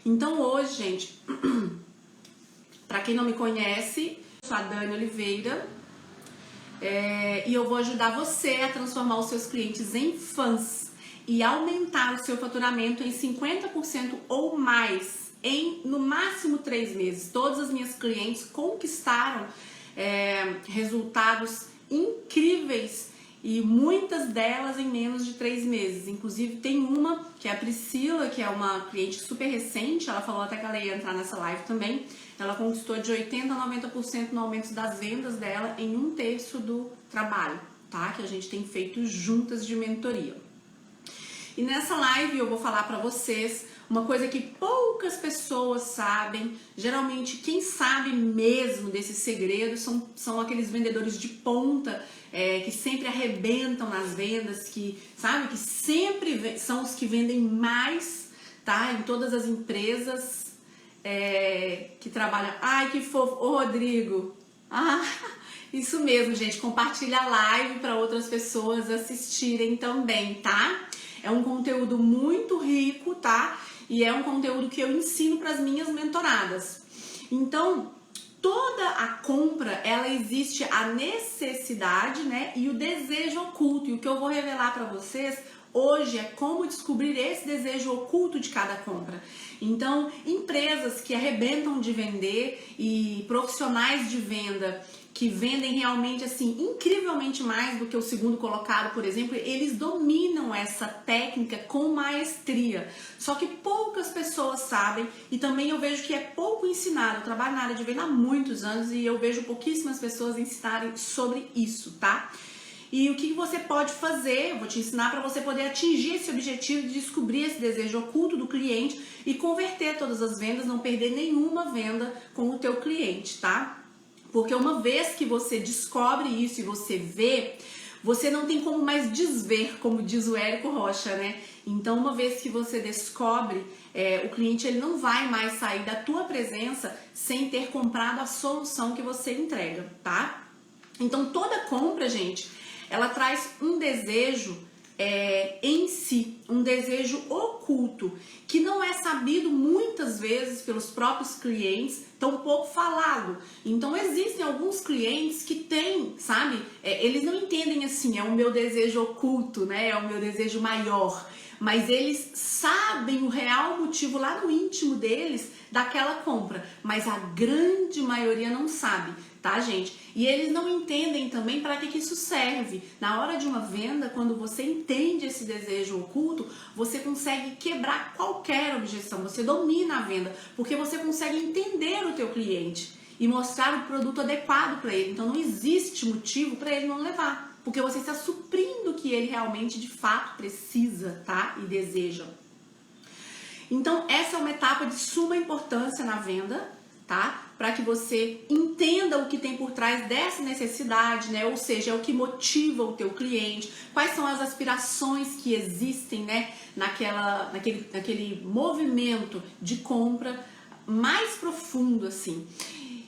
Então hoje, gente, para quem não me conhece, eu sou a Dani Oliveira e eu vou ajudar você a transformar os seus clientes em fãs e aumentar o seu faturamento em 50% ou mais em no máximo 3 meses. Todas as minhas clientes conquistaram resultados incríveis e muitas delas em menos de 3 meses. Inclusive tem uma, que é a Priscila, que é uma cliente super recente, ela falou até que ela ia entrar nessa live também. Ela conquistou de 80% a 90% no aumento das vendas dela em 1/3 do trabalho, tá? Que a gente tem feito juntas de mentoria. E nessa live eu vou falar pra vocês uma coisa que poucas pessoas sabem. Geralmente quem sabe mesmo desses segredos são aqueles vendedores de ponta que sempre arrebentam nas vendas, que sabe que sempre são os que vendem mais, tá? Em todas as empresas que trabalham. Ai, que fofo! Ô, Rodrigo! Ah, isso mesmo, gente. Compartilha a live para outras pessoas assistirem também, tá? É um conteúdo muito rico, tá? E é um conteúdo que eu ensino para as minhas mentoradas. Então, toda a compra, ela existe a necessidade, né? E o desejo oculto. E o que eu vou revelar para vocês hoje é como descobrir esse desejo oculto de cada compra. Então, empresas que arrebentam de vender e profissionais de venda que vendem realmente assim incrivelmente mais do que o segundo colocado, por exemplo, eles dominam essa técnica com maestria. Só que poucas pessoas sabem e também eu vejo que é pouco ensinado. Eu trabalho na área de venda há muitos anos e eu vejo pouquíssimas pessoas ensinarem sobre isso, tá? E o que você pode fazer, eu vou te ensinar para você poder atingir esse objetivo de descobrir esse desejo oculto do cliente e converter todas as vendas, não perder nenhuma venda com o teu cliente, tá? Porque uma vez que você descobre isso e você vê, você não tem como mais desver, como diz o Érico Rocha, né? Então, uma vez que você descobre, o cliente ele não vai mais sair da tua presença sem ter comprado a solução que você entrega, tá? Então, toda compra, gente, ela traz um desejo em si, um desejo oculto, que não é sabido muitas vezes pelos próprios clientes, tão pouco falado. Então existem alguns clientes que têm, sabe, eles não entendem assim, é o meu desejo oculto, né, é o meu desejo maior, mas eles sabem o real motivo lá no íntimo deles daquela compra, mas a grande maioria não sabe, tá, gente? E eles não entendem também para que isso serve. Na hora de uma venda, quando você entende esse desejo oculto, você consegue quebrar qualquer objeção, você domina a venda, porque você consegue entender o teu cliente e mostrar o produto adequado para ele. Então não existe motivo para ele não levar, porque você está suprindo o que ele realmente de fato precisa, tá? E deseja. Então essa é uma etapa de suma importância na venda, tá? Para que você entenda o que tem por trás dessa necessidade, né? Ou seja, é o que motiva o teu cliente, quais são as aspirações que existem, né? Naquele movimento de compra mais profundo, assim.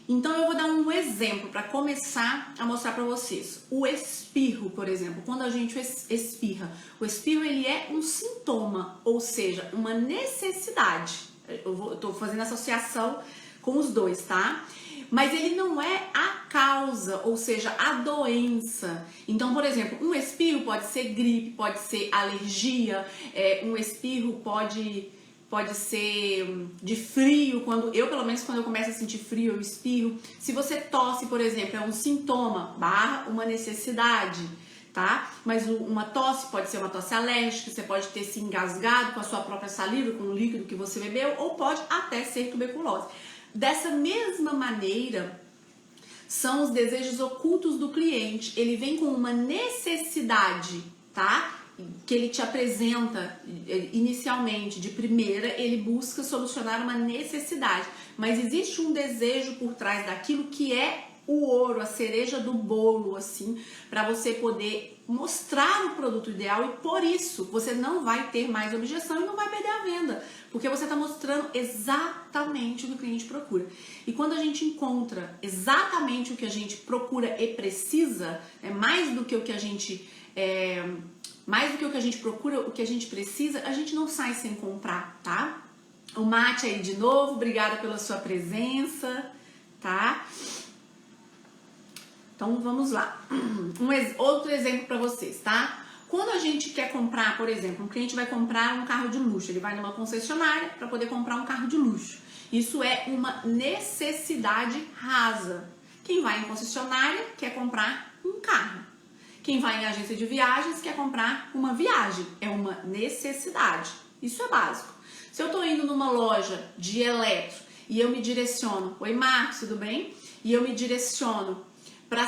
Então eu vou dar um exemplo para começar a mostrar para vocês. O espirro, por exemplo, quando a gente espirra, o espirro ele é um sintoma, ou seja, uma necessidade. Eu tô fazendo associação com os dois, tá? Mas ele não é a causa, ou seja, a doença. Então, por exemplo, um espirro pode ser gripe, pode ser alergia, um espirro pode ser de frio, pelo menos quando eu começo a sentir frio, eu espirro. Se você tosse, por exemplo, é um sintoma / uma necessidade, tá? Mas uma tosse pode ser uma tosse alérgica, você pode ter se engasgado com a sua própria saliva, com o líquido que você bebeu, ou pode até ser tuberculose. Dessa mesma maneira, são os desejos ocultos do cliente. Ele vem com uma necessidade, tá? Que ele te apresenta inicialmente, de primeira, ele busca solucionar uma necessidade. Mas existe um desejo por trás daquilo que é o ouro, a cereja do bolo, assim, para você poder mostrar o produto ideal e por isso você não vai ter mais objeção e não vai perder a venda, porque você está mostrando exatamente o que o cliente procura. E quando a gente encontra exatamente o que a gente procura e precisa, mais do que o que a gente procura, o que a gente precisa, a gente não sai sem comprar, tá? O Mate aí de novo, obrigada pela sua presença, tá? Então vamos lá. Outro exemplo para vocês, tá? Quando a gente quer comprar, por exemplo, um cliente vai comprar um carro de luxo, ele vai numa concessionária para poder comprar um carro de luxo. Isso é uma necessidade rasa. Quem vai em concessionária quer comprar um carro. Quem vai em agência de viagens quer comprar uma viagem. É uma necessidade. Isso é básico. Se eu estou indo numa loja de eletro e eu me direciono, oi Marcos, tudo bem? E eu me direciono para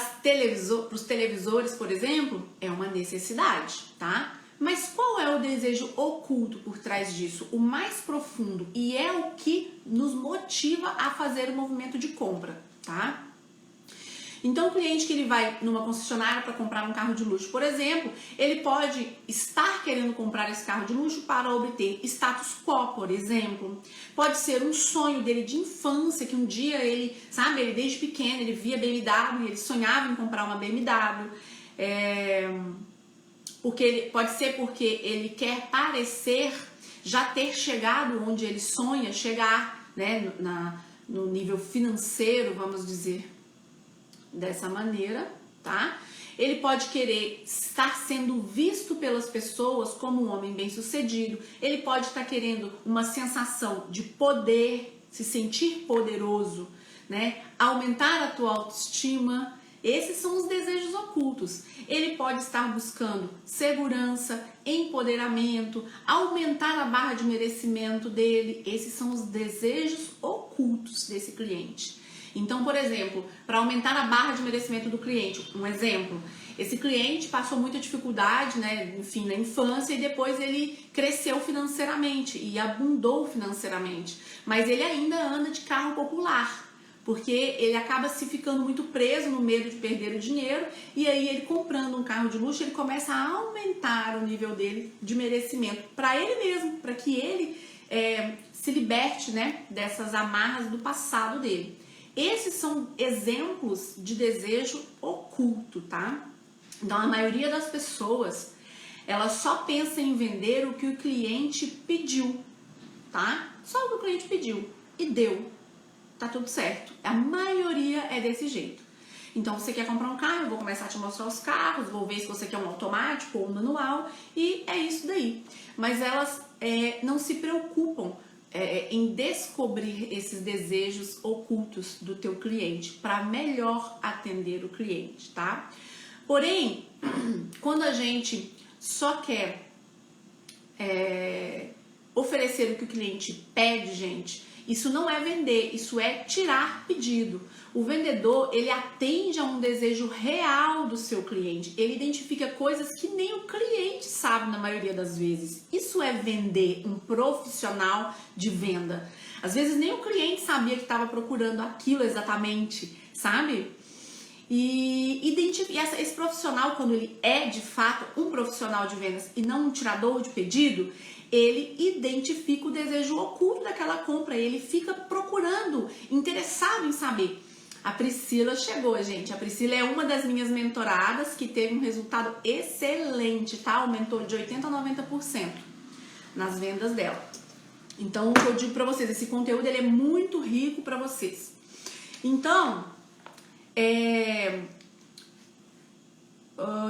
os televisores, por exemplo, é uma necessidade, tá? Mas qual é o desejo oculto por trás disso? O mais profundo, e é o que nos motiva a fazer o movimento de compra, tá? Então, o cliente que ele vai numa concessionária para comprar um carro de luxo, por exemplo, ele pode estar querendo comprar esse carro de luxo para obter status quo, por exemplo. Pode ser um sonho dele de infância, que um dia ele, sabe, ele desde pequeno, ele via BMW, ele sonhava em comprar uma BMW. Pode ser porque ele quer parecer já ter chegado onde ele sonha chegar, né, no nível financeiro, vamos dizer dessa maneira, tá? Ele pode querer estar sendo visto pelas pessoas como um homem bem-sucedido. Ele pode estar querendo uma sensação de poder, se sentir poderoso, né? Aumentar a tua autoestima. Esses são os desejos ocultos. Ele pode estar buscando segurança, empoderamento, aumentar a barra de merecimento dele. Esses são os desejos ocultos desse cliente. Então, por exemplo, para aumentar a barra de merecimento do cliente, um exemplo, esse cliente passou muita dificuldade, né, enfim, na infância e depois ele cresceu financeiramente e abundou financeiramente, mas ele ainda anda de carro popular, porque ele acaba se ficando muito preso no medo de perder o dinheiro e aí ele comprando um carro de luxo, ele começa a aumentar o nível dele de merecimento para ele mesmo, para que ele se liberte, né, dessas amarras do passado dele. Esses são exemplos de desejo oculto, tá? Então, a maioria das pessoas, ela só pensa em vender o que o cliente pediu, tá? Só o que o cliente pediu e deu, tá tudo certo. A maioria é desse jeito. Então, você quer comprar um carro, eu vou começar a te mostrar os carros, vou ver se você quer um automático ou um manual, e é isso daí. Mas elas não se preocupam em descobrir esses desejos ocultos do teu cliente para melhor atender o cliente, tá? Porém, quando a gente só quer oferecer o que o cliente pede, gente, isso não é vender, isso é tirar pedido. O vendedor, ele atende a um desejo real do seu cliente. Ele identifica coisas que nem o cliente sabe na maioria das vezes. Isso é vender, um profissional de venda. Às vezes nem o cliente sabia que estava procurando aquilo exatamente, sabe? E esse profissional, quando ele é de fato um profissional de vendas e não um tirador de pedido, ele identifica o desejo oculto daquela compra, ele fica procurando, interessado em saber. A Priscila chegou, gente. A Priscila é uma das minhas mentoradas que teve um resultado excelente, tá? Aumentou de 80% a 90% nas vendas dela. Então, o que eu digo pra vocês, esse conteúdo ele é muito rico pra vocês. Então,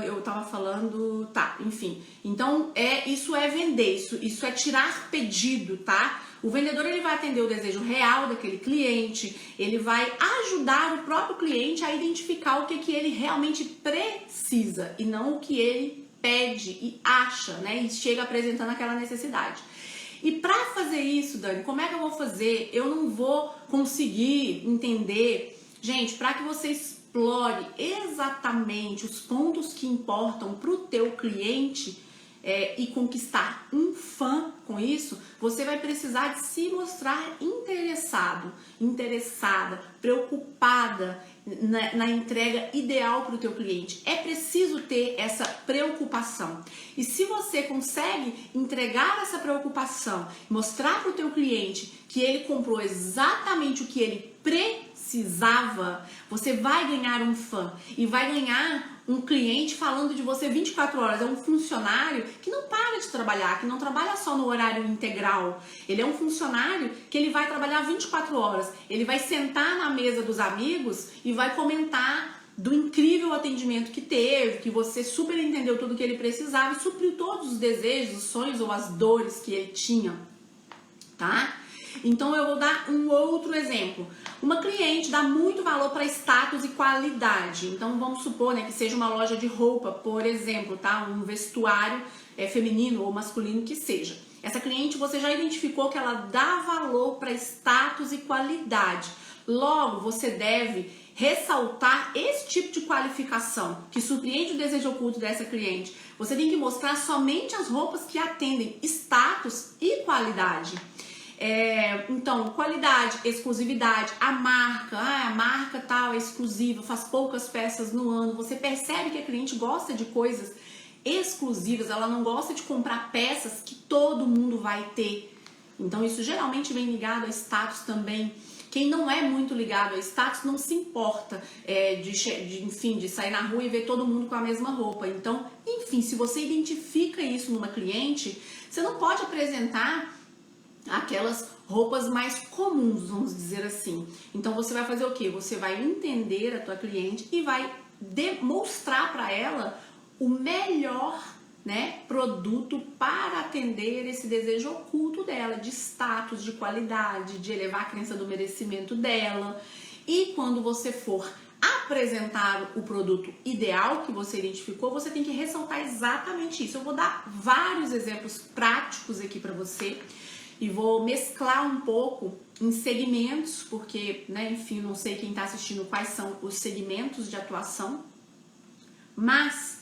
eu tava falando, tá, enfim. Então, isso é vender, isso é tirar pedido, tá? O vendedor, ele vai atender o desejo real daquele cliente, ele vai ajudar o próprio cliente a identificar o que ele realmente precisa e não o que ele pede e acha, né? E chega apresentando aquela necessidade. E para fazer isso, Dani, como é que eu vou fazer? Eu não vou conseguir entender. Gente, para que você explore exatamente os pontos que importam para o teu cliente e conquistar um fã com isso, você vai precisar de se mostrar interessado, interessada, preocupada na entrega ideal para o teu cliente. É preciso ter essa preocupação. E se você consegue entregar essa preocupação, mostrar para o teu cliente que ele comprou exatamente o que ele precisava, você vai ganhar um fã e vai ganhar um cliente falando de você 24 horas, é um funcionário que não para de trabalhar, que não trabalha só no horário integral. Ele é um funcionário que ele vai trabalhar 24 horas. Ele vai sentar na mesa dos amigos e vai comentar do incrível atendimento que teve, que você super entendeu tudo que ele precisava e supriu todos os desejos, os sonhos ou as dores que ele tinha, tá? Então eu vou dar um outro exemplo. Uma cliente dá muito valor para status e qualidade. Então vamos supor, né, que seja uma loja de roupa, por exemplo, tá? Um vestuário feminino ou masculino que seja. Essa cliente você já identificou que ela dá valor para status e qualidade. Logo, você deve ressaltar esse tipo de qualificação que surpreende o desejo oculto dessa cliente. Você tem que mostrar somente as roupas que atendem status e qualidade. Então, qualidade, exclusividade, a marca tal é exclusiva, faz poucas peças no ano. Você percebe que a cliente gosta de coisas exclusivas, ela não gosta de comprar peças que todo mundo vai ter. Então, isso geralmente vem ligado a status também. Quem não é muito ligado a status não se importa de sair na rua e ver todo mundo com a mesma roupa. Então, enfim, se você identifica isso numa cliente, você não pode apresentar aquelas roupas mais comuns, vamos dizer assim. Então, você vai fazer o quê? Você vai entender a tua cliente e vai demonstrar para ela o melhor, né, produto para atender esse desejo oculto dela, de status, de qualidade, de elevar a crença do merecimento dela. E quando você for apresentar o produto ideal que você identificou, você tem que ressaltar exatamente isso. Eu vou dar vários exemplos práticos aqui para você e vou mesclar um pouco em segmentos, porque, né, enfim, não sei quem está assistindo quais são os segmentos de atuação, mas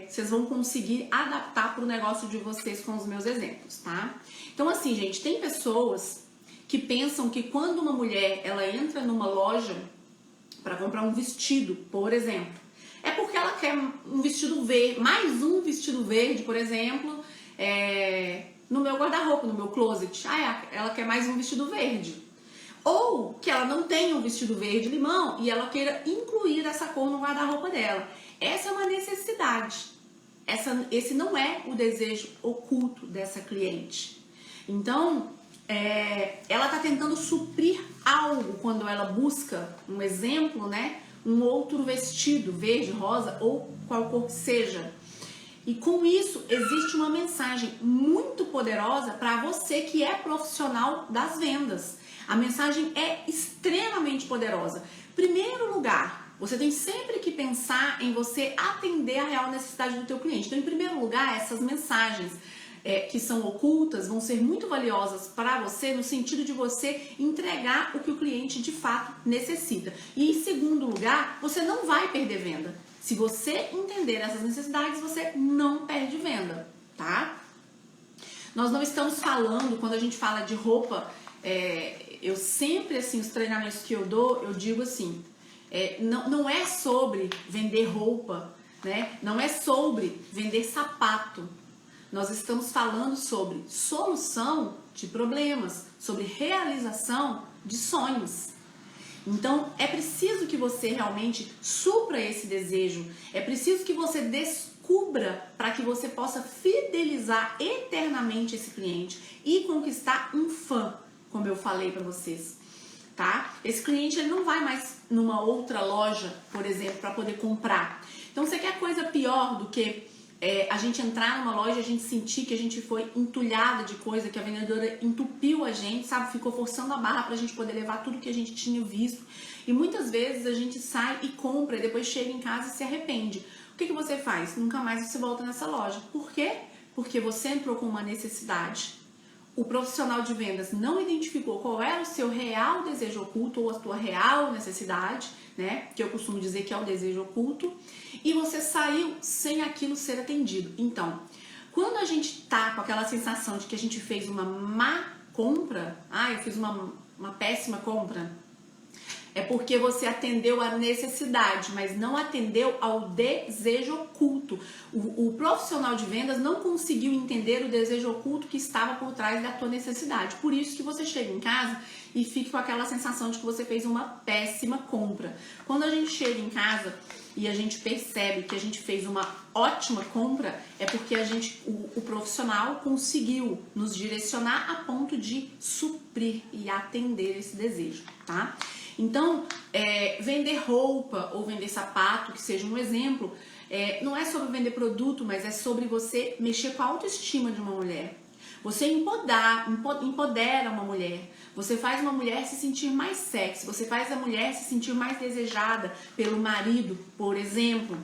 vocês vão conseguir adaptar para o negócio de vocês com os meus exemplos, tá? Então, assim, gente, tem pessoas que pensam que quando uma mulher ela entra numa loja para comprar um vestido, por exemplo, é porque ela quer um vestido verde, mais um vestido verde, por exemplo, no meu guarda-roupa, no meu closet. Ela quer mais um vestido verde. Ou que ela não tenha um vestido verde limão e ela queira incluir essa cor no guarda-roupa dela. Essa é uma necessidade. Esse não é o desejo oculto dessa cliente. Então, ela está tentando suprir algo quando ela busca um exemplo, né? Um outro vestido, verde, rosa ou qual cor que seja. E com isso, existe uma mensagem muito poderosa para você que é profissional das vendas. A mensagem é extremamente poderosa. Primeiro lugar, você tem sempre que pensar em você atender a real necessidade do teu cliente. Então, em primeiro lugar, essas mensagens que são ocultas vão ser muito valiosas para você no sentido de você entregar o que o cliente de fato necessita. E em segundo lugar, você não vai perder venda. Se você entender essas necessidades, você não perde venda, tá? Nós não estamos falando, quando a gente fala de roupa, eu sempre, assim, os treinamentos que eu dou, eu digo assim, não é sobre vender roupa, né? Não é sobre vender sapato. Nós estamos falando sobre solução de problemas, sobre realização de sonhos. Então, é preciso que você realmente supra esse desejo, é preciso que você descubra para que você possa fidelizar eternamente esse cliente e conquistar um fã, como eu falei para vocês, tá? Esse cliente ele não vai mais numa outra loja, por exemplo, para poder comprar. Então, você quer coisa pior do que a gente entrar numa loja e a gente sentir que a gente foi entulhada de coisa, que a vendedora entupiu a gente, sabe? Ficou forçando a barra pra gente poder levar tudo que a gente tinha visto. E muitas vezes a gente sai e compra e depois chega em casa e se arrepende. O que você faz? Nunca mais você volta nessa loja. Por quê? Porque você entrou com uma necessidade. O profissional de vendas não identificou qual era o seu real desejo oculto ou a sua real necessidade, né? Que eu costumo dizer que é o desejo oculto. E você saiu sem aquilo ser atendido. Então, quando a gente tá com aquela sensação de que a gente fez uma má compra, eu fiz uma péssima compra, é porque você atendeu a necessidade, mas não atendeu ao desejo oculto. O profissional de vendas não conseguiu entender o desejo oculto que estava por trás da tua necessidade. Por isso que você chega em casa e fica com aquela sensação de que você fez uma péssima compra. Quando a gente chega em casa e a gente percebe que a gente fez uma ótima compra, é porque o profissional conseguiu nos direcionar a ponto de suprir e atender esse desejo, tá? Então, vender roupa ou vender sapato, que seja um exemplo, não é sobre vender produto, mas é sobre você mexer com a autoestima de uma mulher. Você empodera uma mulher, você faz uma mulher se sentir mais sexy, você faz a mulher se sentir mais desejada pelo marido, por exemplo.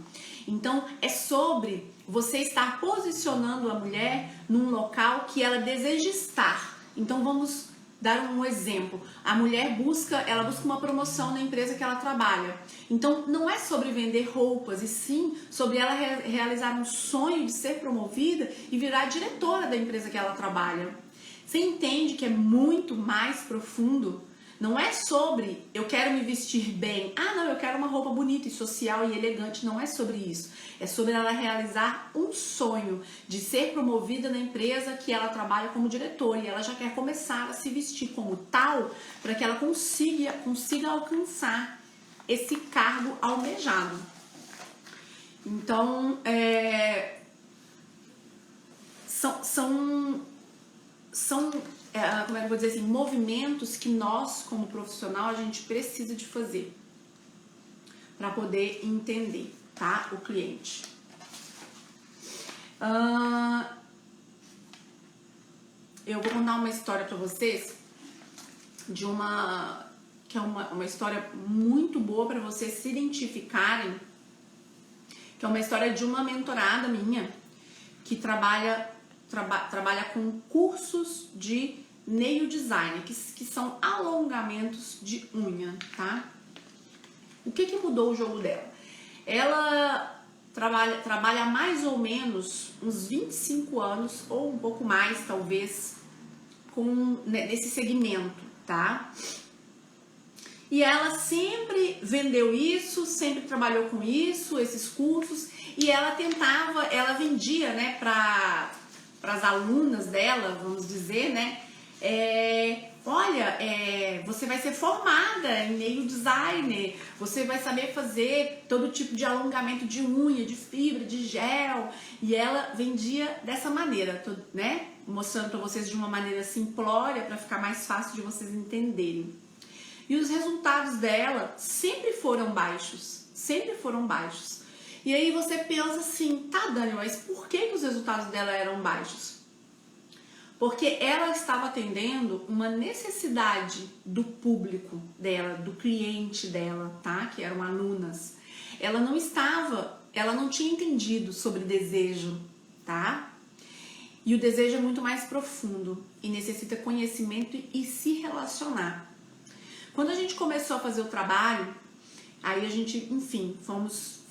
Então, é sobre você estar posicionando a mulher num local que ela deseja estar. Então, vamos dar um exemplo. A mulher busca uma promoção na empresa que ela trabalha. Então, não é sobre vender roupas, e sim sobre ela realizar um sonho de ser promovida e virar diretora da empresa que ela trabalha. Você entende que é muito mais profundo? Não é sobre eu quero me vestir bem. Ah, não, eu quero uma roupa bonita e social e elegante. Não é sobre isso. É sobre ela realizar um sonho de ser promovida na empresa que ela trabalha como diretora. E ela já quer começar a se vestir como tal para que ela consiga alcançar esse cargo almejado. Então, como é que eu vou dizer assim, movimentos que nós, como profissional, a gente precisa de fazer para poder entender, tá? O cliente. Eu vou contar uma história para vocês que é uma história muito boa para vocês se identificarem, que é uma história de uma mentorada minha que trabalha com cursos de nail design, que são alongamentos de unha, tá? O que mudou o jogo dela? Ela trabalha mais ou menos uns 25 anos, ou um pouco mais, talvez, nesse segmento, tá? E ela sempre vendeu isso, sempre trabalhou com isso, esses cursos, e ela vendia, né, para as alunas dela, vamos dizer, né, olha, você vai ser formada em nail designer, você vai saber fazer todo tipo de alongamento de unha, de fibra, de gel, e ela vendia dessa maneira, né, mostrando para vocês de uma maneira simplória, para ficar mais fácil de vocês entenderem. E os resultados dela sempre foram baixos, sempre foram baixos. E aí você pensa assim, tá, Dani, mas por que os resultados dela eram baixos? Porque ela estava atendendo uma necessidade do público dela, do cliente dela, tá? Que eram alunas. Ela não tinha entendido sobre desejo, tá? E o desejo é muito mais profundo e necessita conhecimento e se relacionar. Quando a gente começou a fazer o trabalho, aí a gente, enfim, fomos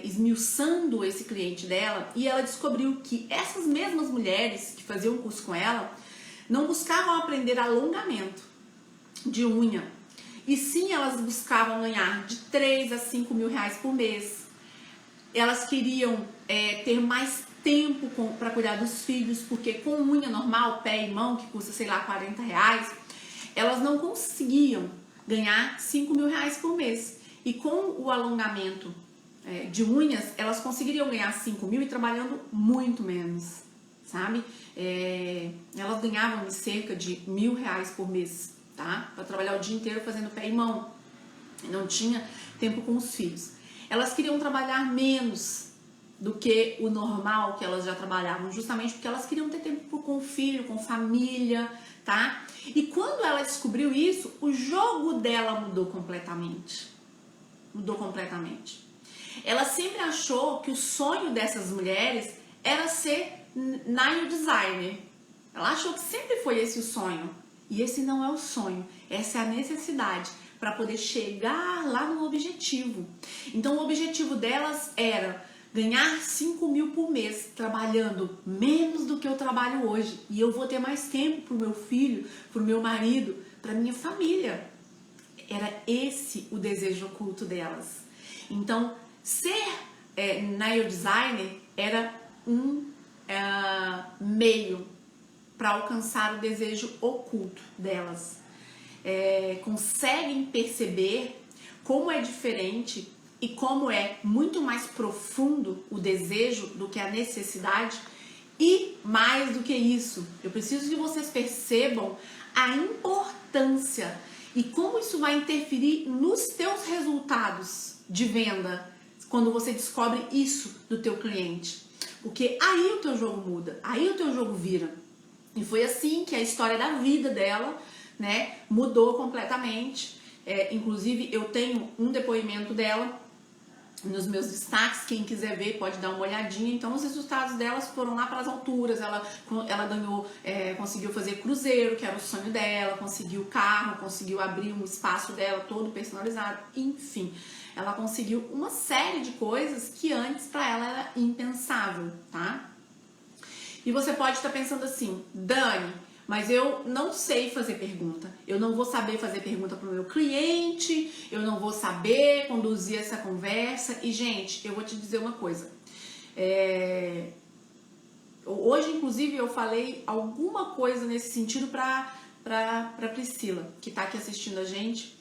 esmiuçando esse cliente dela, e ela descobriu que essas mesmas mulheres que faziam curso com ela não buscavam aprender alongamento de unha, e sim elas buscavam ganhar de 3 a 5 mil reais por mês. Elas queriam ter mais tempo para cuidar dos filhos, porque com unha normal, pé e mão, que custa, sei lá, 40 reais, elas não conseguiam ganhar 5 mil reais por mês. E com o alongamento de unhas, elas conseguiriam ganhar 5 mil e trabalhando muito menos, sabe? Elas ganhavam cerca de 1.000 reais por mês, tá? Para trabalhar o dia inteiro fazendo pé e mão. Não tinha tempo com os filhos. Elas queriam trabalhar menos do que o normal que elas já trabalhavam, justamente porque elas queriam ter tempo com o filho, com família, tá? E quando ela descobriu isso, o jogo dela mudou completamente. Mudou completamente. Ela sempre achou que o sonho dessas mulheres era ser nail designer. Ela achou que sempre foi esse o sonho. E esse não é o sonho, essa é a necessidade para poder chegar lá no objetivo. Então o objetivo delas era ganhar 5 mil por mês, trabalhando menos do que eu trabalho hoje. E eu vou ter mais tempo para o meu filho, para o meu marido, para minha família. Era esse o desejo oculto delas. Então, ser nail designer era um meio para alcançar o desejo oculto delas. Conseguem perceber como é diferente e como é muito mais profundo o desejo do que a necessidade. E mais do que isso, eu preciso que vocês percebam a importância e como isso vai interferir nos teus resultados de venda quando você descobre isso do teu cliente. Porque aí o teu jogo muda, aí o teu jogo vira. E foi assim que a história da vida dela, né, mudou completamente. Inclusive, eu tenho um depoimento dela nos meus destaques, quem quiser ver pode dar uma olhadinha. Então os resultados delas foram lá para as alturas, ela ganhou, conseguiu fazer cruzeiro, que era o sonho dela, conseguiu carro, conseguiu abrir um espaço dela todo personalizado, enfim, ela conseguiu uma série de coisas que antes para ela era impensável, tá? E você pode estar pensando assim, Dani, mas eu não sei fazer pergunta, eu não vou saber fazer pergunta para o meu cliente, eu não vou saber conduzir essa conversa. E, gente, eu vou te dizer uma coisa. Hoje, inclusive, eu falei alguma coisa nesse sentido para Priscila, que está aqui assistindo a gente.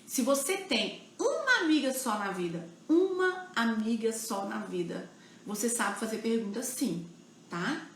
Se você tem uma amiga só na vida, você sabe fazer perguntas sim, tá?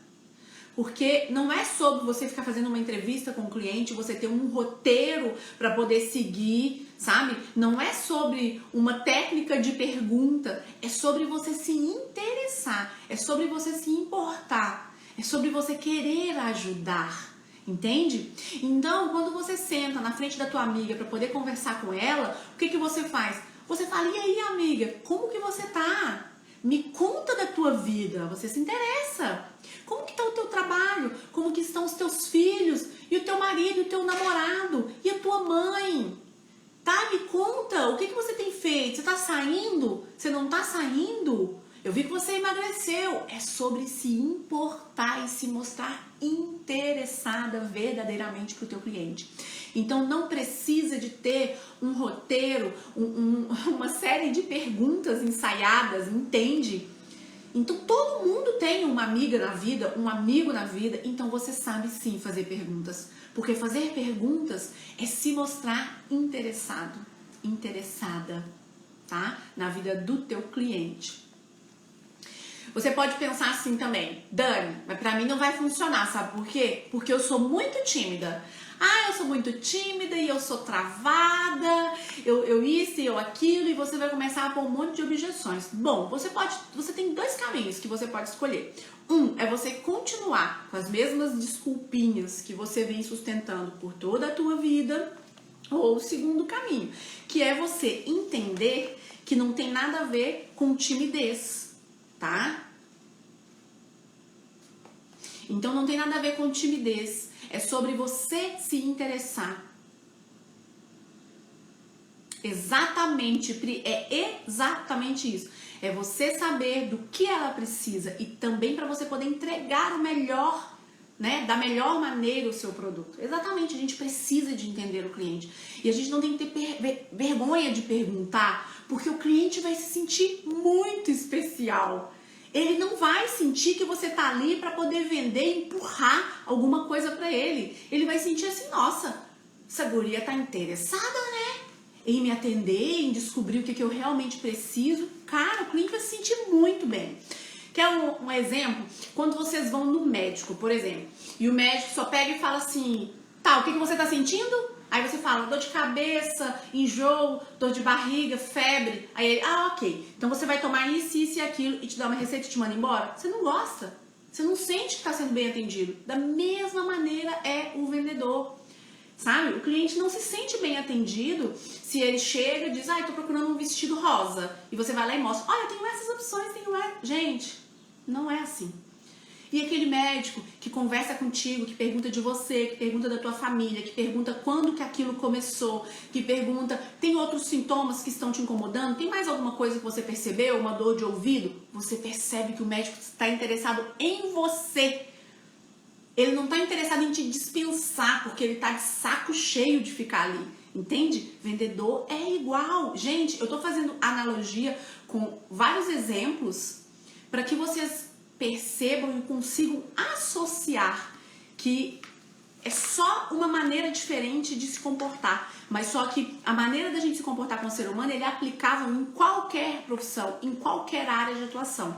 Porque não é sobre você ficar fazendo uma entrevista com o cliente, você ter um roteiro para poder seguir, sabe? Não é sobre uma técnica de pergunta, é sobre você se interessar, é sobre você se importar, é sobre você querer ajudar, entende? Então, quando você senta na frente da tua amiga para poder conversar com ela, o que você faz? Você fala, e aí, amiga, como que você tá? Me conta da tua vida, você se interessa. Como que tá o teu trabalho? Como que estão os teus filhos? E o teu marido, e o teu namorado? E a tua mãe? Tá? Me conta, o que você tem feito? Você tá saindo? Você não tá saindo? Eu vi que você emagreceu. É sobre se importar e se mostrar interessada verdadeiramente pro teu cliente. Então não precisa de ter um roteiro, uma série de perguntas ensaiadas, entende? Então todo mundo tem uma amiga na vida, um amigo na vida, então você sabe sim fazer perguntas. Porque fazer perguntas é se mostrar interessado, interessada, tá? Na vida do teu cliente. Você pode pensar assim também, Dani, mas pra mim não vai funcionar, sabe por quê? Porque eu sou muito tímida. Eu sou muito tímida e eu sou travada, eu isso e eu aquilo, e você vai começar a pôr um monte de objeções. Bom, você tem dois caminhos que você pode escolher. Um é você continuar com as mesmas desculpinhas que você vem sustentando por toda a tua vida, ou o segundo caminho, que é você entender que não tem nada a ver com timidez, tá? Então não tem nada a ver com timidez. É sobre você se interessar. Exatamente, Pri, é exatamente isso. É você saber do que ela precisa e também para você poder entregar o melhor, né, da melhor maneira o seu produto. Exatamente, a gente precisa de entender o cliente. E a gente não tem que ter vergonha de perguntar, porque o cliente vai se sentir muito especial. Ele não vai sentir que você tá ali para poder vender, empurrar alguma coisa para ele. Ele vai sentir assim, nossa, essa guria tá interessada, né? Em me atender, em descobrir o que eu realmente preciso. Cara, o cliente vai se sentir muito bem. Quer um exemplo? Quando vocês vão no médico, por exemplo, e o médico só pega e fala assim, tá, o que você tá sentindo? Aí você fala, dor de cabeça, enjoo, dor de barriga, febre. Aí ele, ok. Então você vai tomar isso, isso e aquilo e te dá uma receita e te manda embora. Você não gosta. Você não sente que está sendo bem atendido. Da mesma maneira é o vendedor. Sabe? O cliente não se sente bem atendido se ele chega e diz, tô procurando um vestido rosa. E você vai lá e mostra, olha, tenho essas opções, tenho essas. Gente, não é assim. E aquele médico que conversa contigo, que pergunta de você, que pergunta da tua família, que pergunta quando que aquilo começou, que pergunta, tem outros sintomas que estão te incomodando? Tem mais alguma coisa que você percebeu? Uma dor de ouvido? Você percebe que o médico está interessado em você. Ele não está interessado em te dispensar, porque ele está de saco cheio de ficar ali. Entende? Vendedor é igual. Gente, eu estou fazendo analogia com vários exemplos para que vocês percebam e consigam associar que É só uma maneira diferente de se comportar, mas só que a maneira da gente se comportar com o ser humano, ele é aplicável em qualquer profissão, em qualquer área de atuação.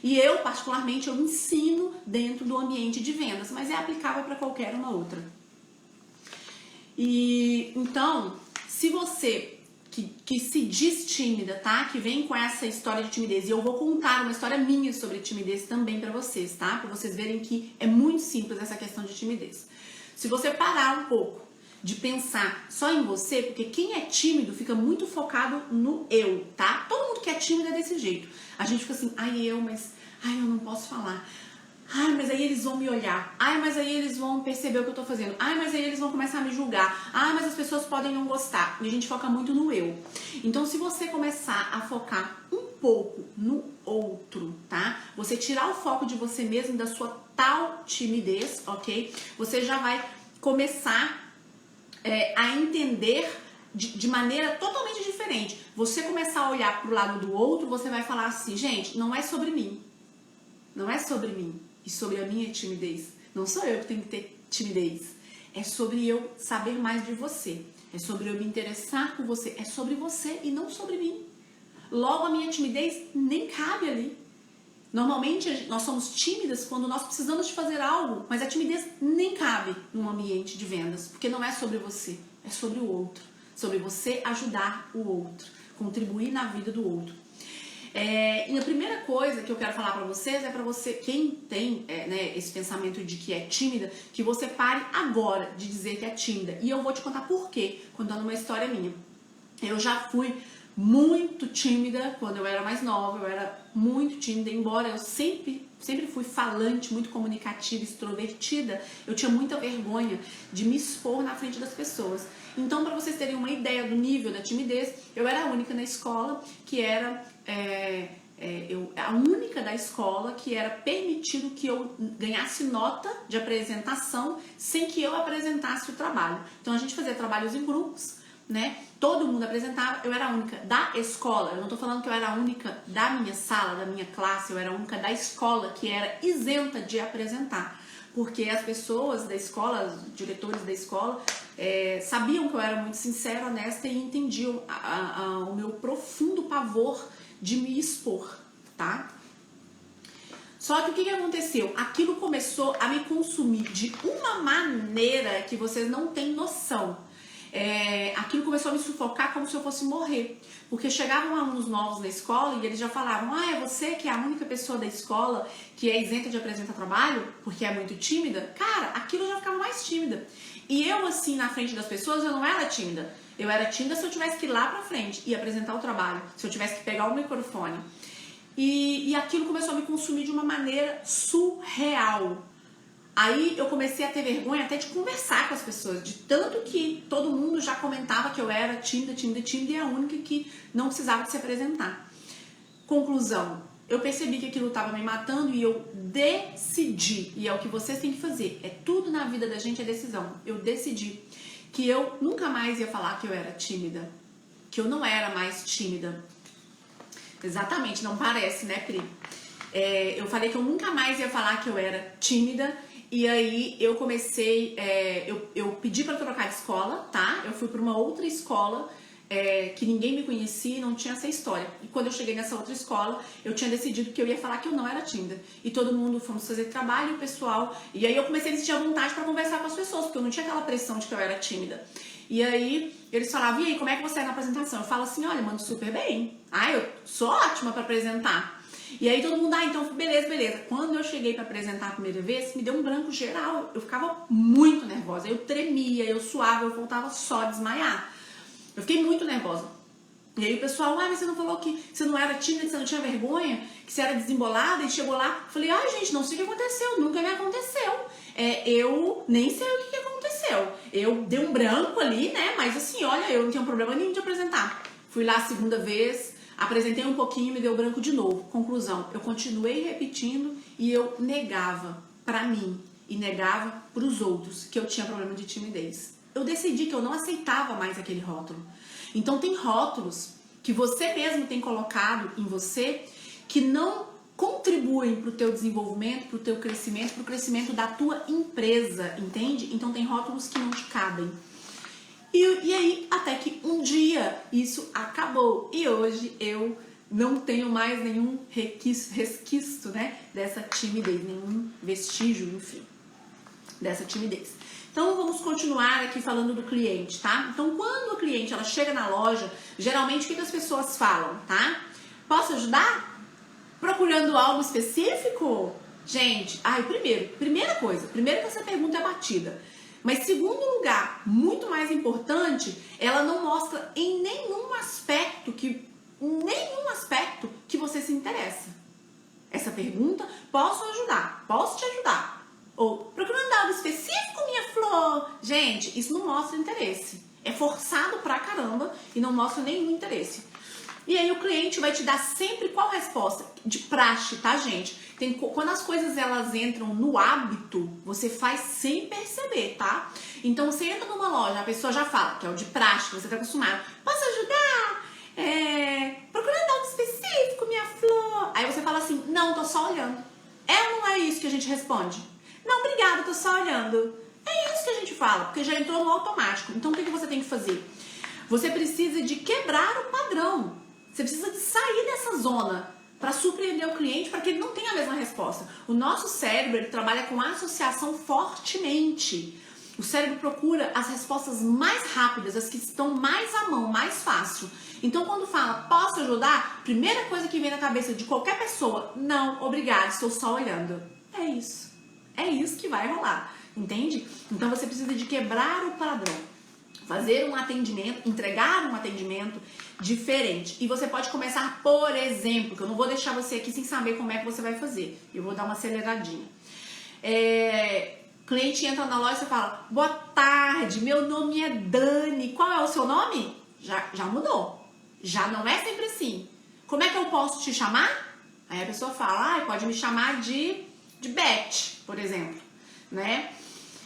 E eu, particularmente, eu ensino dentro do ambiente de vendas, mas é aplicável para qualquer uma outra. E então, se você que se diz tímida, tá? Que vem com essa história de timidez, e eu vou contar uma história minha sobre timidez também para vocês, tá? Para vocês verem que é muito simples essa questão de timidez. Se você parar um pouco de pensar só em você, porque quem é tímido fica muito focado no eu, tá? Todo mundo que é tímido é desse jeito. A gente fica assim, eu não posso falar. Ai, mas aí eles vão me olhar. Ai, mas aí eles vão perceber o que eu tô fazendo. Ai, mas aí eles vão começar a me julgar. Ai, mas as pessoas podem não gostar. E a gente foca muito no eu. Então, se você começar a focar um pouco no outro, tá? Você tirar o foco de você mesmo, da sua tal timidez, ok? Você já vai começar a entender de maneira totalmente diferente. Você começar a olhar pro lado do outro, você vai falar assim, gente, não é sobre mim. Não é sobre mim e sobre a minha timidez. Não sou eu que tenho que ter timidez. É sobre eu saber mais de você. É sobre eu me interessar por você. É sobre você e não sobre mim. Logo, a minha timidez nem cabe ali. Normalmente, nós somos tímidas quando nós precisamos de fazer algo, mas a timidez nem cabe num ambiente de vendas, porque não é sobre você, é sobre o outro. Sobre você ajudar o outro, contribuir na vida do outro. E a primeira coisa que eu quero falar pra vocês é pra você, quem tem esse pensamento de que é tímida, que você pare agora de dizer que é tímida. E eu vou te contar por quê, contando uma história minha. Eu já fui muito tímida quando eu era mais nova, eu era muito tímida, embora eu sempre fui falante, muito comunicativa, extrovertida, eu tinha muita vergonha de me expor na frente das pessoas. Então, para vocês terem uma ideia do nível da timidez, eu era a única na escola que era a única da escola que era permitido que eu ganhasse nota de apresentação sem que eu apresentasse o trabalho. Então, a gente fazia trabalhos em grupos, né? Todo mundo apresentava, eu era a única da escola. Eu não tô falando que eu era a única da minha sala, da minha classe, eu era a única da escola que era isenta de apresentar. Porque as pessoas da escola, os diretores da escola, sabiam que eu era muito sincera, honesta e entendiam o meu profundo pavor de me expor, tá? Só que o que aconteceu? Aquilo começou a me consumir de uma maneira que vocês não têm noção. Aquilo começou a me sufocar como se eu fosse morrer. Porque chegavam alunos novos na escola e eles já falavam, é você que é a única pessoa da escola que é isenta de apresentar trabalho, porque é muito tímida. Cara, aquilo eu já ficava mais tímida. E eu, assim, na frente das pessoas, eu não era tímida. Eu era tímida se eu tivesse que ir lá pra frente e apresentar o trabalho, se eu tivesse que pegar o microfone. E aquilo começou a me consumir de uma maneira surreal. Aí eu comecei a ter vergonha até de conversar com as pessoas, de tanto que todo mundo já comentava que eu era tímida e a única que não precisava de se apresentar. Conclusão, eu percebi que aquilo estava me matando e eu decidi, e é o que vocês têm que fazer, tudo na vida da gente é decisão. Eu decidi que eu nunca mais ia falar que eu era tímida, que eu não era mais tímida. Exatamente, não parece, né, Pri? Eu falei que eu nunca mais ia falar que eu era tímida. E aí eu comecei, eu pedi pra trocar de escola, tá? Eu fui pra uma outra escola que ninguém me conhecia e não tinha essa história. E quando eu cheguei nessa outra escola, eu tinha decidido que eu ia falar que eu não era tímida. E todo mundo fomos fazer trabalho, o pessoal... E aí eu comecei a me sentir à vontade pra conversar com as pessoas, porque eu não tinha aquela pressão de que eu era tímida. E aí eles falavam, e aí, como é que você é na apresentação? Eu falo assim, olha, mando super bem. Eu sou ótima pra apresentar. E aí todo mundo, então beleza. Quando eu cheguei pra apresentar a primeira vez, me deu um branco geral. Eu ficava muito nervosa, eu tremia, eu suava, eu voltava só a desmaiar. Eu fiquei muito nervosa. E aí o pessoal, mas você não falou que você não era tímida, que você não tinha vergonha, que você era desembolada, e chegou lá. Eu falei, gente, não sei o que aconteceu, nunca me aconteceu. Eu nem sei o que aconteceu. Eu dei um branco ali, né, mas assim, olha, eu não tenho problema nenhum de apresentar. Fui lá a segunda vez, apresentei um pouquinho e me deu branco de novo. Conclusão, eu continuei repetindo e eu negava pra mim e negava pros outros que eu tinha problema de timidez. Eu decidi que eu não aceitava mais aquele rótulo. Então tem rótulos que você mesmo tem colocado em você que não contribuem para o teu desenvolvimento, para o teu crescimento, para o crescimento da tua empresa, entende? Então tem rótulos que não te cabem. E aí, até que um dia isso acabou. E hoje eu não tenho mais nenhum resquício, né, dessa timidez, nenhum vestígio, enfim, dessa timidez. Então vamos continuar aqui falando do cliente, tá? Então quando o cliente ela chega na loja, geralmente o que as pessoas falam, tá? Posso ajudar? Procurando algo específico? Gente, primeira coisa, primeiro que essa pergunta é batida. Mas segundo lugar, muito mais importante, ela não mostra em nenhum aspecto que você se interessa. Essa pergunta, posso ajudar? Posso te ajudar? Ou, procurando algo específico, minha flor? Gente, isso não mostra interesse. É forçado pra caramba e não mostra nenhum interesse. E aí o cliente vai te dar sempre qual resposta? De praxe, tá, gente? Quando as coisas elas entram no hábito, você faz sem perceber, tá? Então você entra numa loja, a pessoa já fala, que é o de praxe, você tá acostumado. Posso ajudar? Procurando algo específico, minha flor. Aí você fala assim, não, tô só olhando. É ou não é isso que a gente responde? Não, obrigada, tô só olhando. É isso que a gente fala, porque já entrou no automático. Então o que você tem que fazer? Você precisa de quebrar o padrão. Você precisa de sair dessa zona para surpreender o cliente, para que ele não tenha a mesma resposta. O nosso cérebro ele trabalha com associação fortemente. O cérebro procura as respostas mais rápidas, as que estão mais à mão, mais fácil. Então, quando fala, posso ajudar? Primeira coisa que vem na cabeça de qualquer pessoa, não, obrigada, estou só olhando. É isso. É isso que vai rolar, entende? Então, você precisa de quebrar o padrão. Fazer um atendimento, entregar um atendimento diferente. E você pode começar, por exemplo, que eu não vou deixar você aqui sem saber como é que você vai fazer. Eu vou dar uma aceleradinha. O cliente entra na loja e você fala, boa tarde, meu nome é Dani. Qual é o seu nome? Já mudou. Já não é sempre assim. Como é que eu posso te chamar? Aí a pessoa fala, pode me chamar de Beth, por exemplo, né?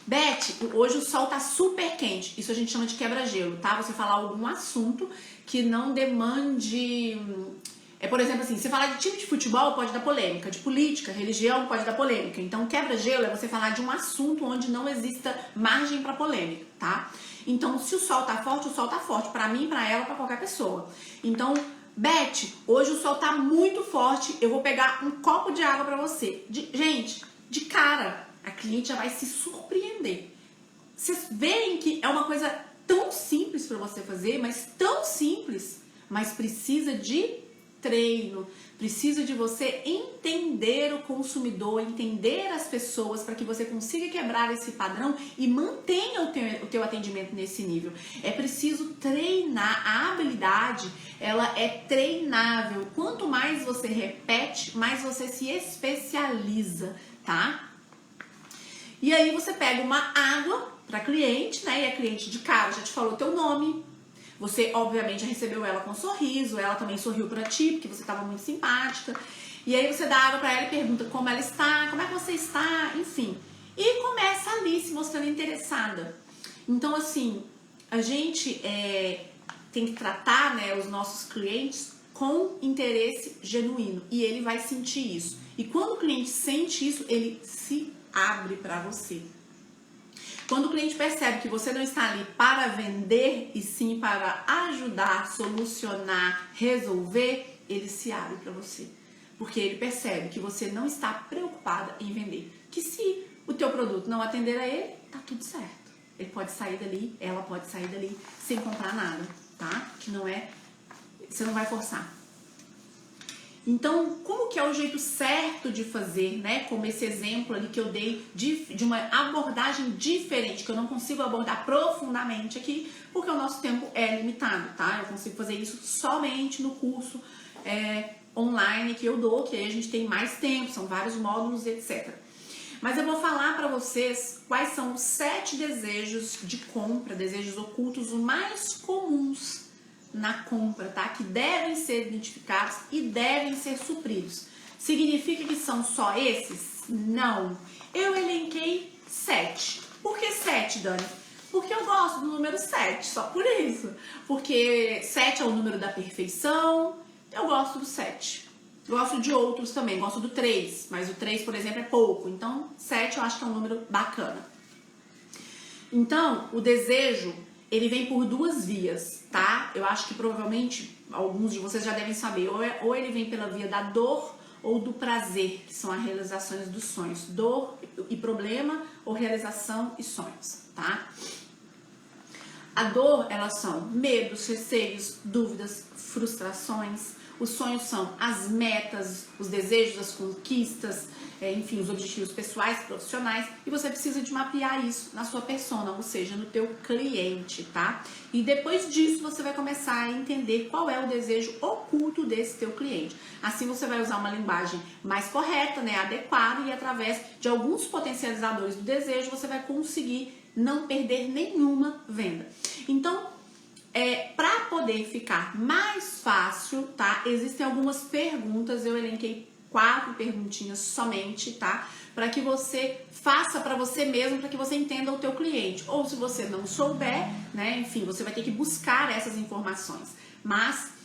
Beth, hoje o sol tá super quente. Isso a gente chama de quebra-gelo, tá? Você falar algum assunto que não demande... por exemplo, assim, você falar de time de futebol pode dar polêmica, de política, religião pode dar polêmica. Então, quebra-gelo é você falar de um assunto onde não exista margem para polêmica, tá? Então, se o sol tá forte, o sol tá forte. Pra mim, pra ela, pra qualquer pessoa. Então, Beth, hoje o sol tá muito forte, eu vou pegar um copo de água pra você. Gente, de cara... A cliente já vai se surpreender. Vocês veem que é uma coisa tão simples para você fazer, mas tão simples, mas precisa de treino, precisa de você entender o consumidor, entender as pessoas para que você consiga quebrar esse padrão e mantenha o teu atendimento nesse nível. É preciso treinar. A habilidade, ela é treinável. Quanto mais você repete, mais você se especializa, tá? E aí você pega uma água para cliente, né? E a cliente de cara já te falou teu nome. Você, obviamente, recebeu ela com um sorriso. Ela também sorriu para ti, porque você estava muito simpática. E aí você dá água para ela e pergunta como ela está, como é que você está, enfim. E começa ali se mostrando interessada. Então, assim, a gente tem que tratar, né, os nossos clientes com interesse genuíno. E ele vai sentir isso. E quando o cliente sente isso, ele se abre para você. Quando o cliente percebe que você não está ali para vender e sim para ajudar, solucionar, resolver, ele se abre para você. Porque ele percebe que você não está preocupada em vender. Que se o teu produto não atender a ele, tá tudo certo. Ele pode sair dali, ela pode sair dali sem comprar nada, tá? Que não é, você não vai forçar. Então, como que é o jeito certo de fazer, né? Como esse exemplo ali que eu dei de uma abordagem diferente, que eu não consigo abordar profundamente aqui, porque o nosso tempo é limitado, tá? Eu consigo fazer isso somente no curso online que eu dou, que aí a gente tem mais tempo, são vários módulos, etc. Mas eu vou falar para vocês quais são os 7 desejos de compra, desejos ocultos mais comuns na compra, tá? Que devem ser identificados e devem ser supridos. Significa que são só esses? Não. Eu elenquei 7. Por que 7, Dani? Porque eu gosto do número 7, só por isso. Porque 7 é o número da perfeição, eu gosto do 7. Gosto de outros também, gosto do 3, mas o 3, por exemplo, é pouco. Então, 7 eu acho que é um número bacana. Então, o desejo, ele vem por duas vias, tá? Eu acho que provavelmente alguns de vocês já devem saber. Ou ele vem pela via da dor ou do prazer, que são as realizações dos sonhos. Dor e problema, ou realização e sonhos, tá? A dor, elas são medos, receios, dúvidas, frustrações. Os sonhos são as metas, os desejos, as conquistas, enfim, os objetivos pessoais, profissionais. E você precisa de mapear isso na sua persona, ou seja, no teu cliente, tá? E depois disso você vai começar a entender qual é o desejo oculto desse teu cliente. Assim você vai usar uma linguagem mais correta, né, adequada, e através de alguns potencializadores do desejo você vai conseguir não perder nenhuma venda. Então, para poder ficar mais fácil, tá? Existem algumas perguntas, eu elenquei 4 perguntinhas somente, tá? Para que você faça para você mesmo, para que você entenda o teu cliente. Ou se você não souber, né? Enfim, você vai ter que buscar essas informações. Mas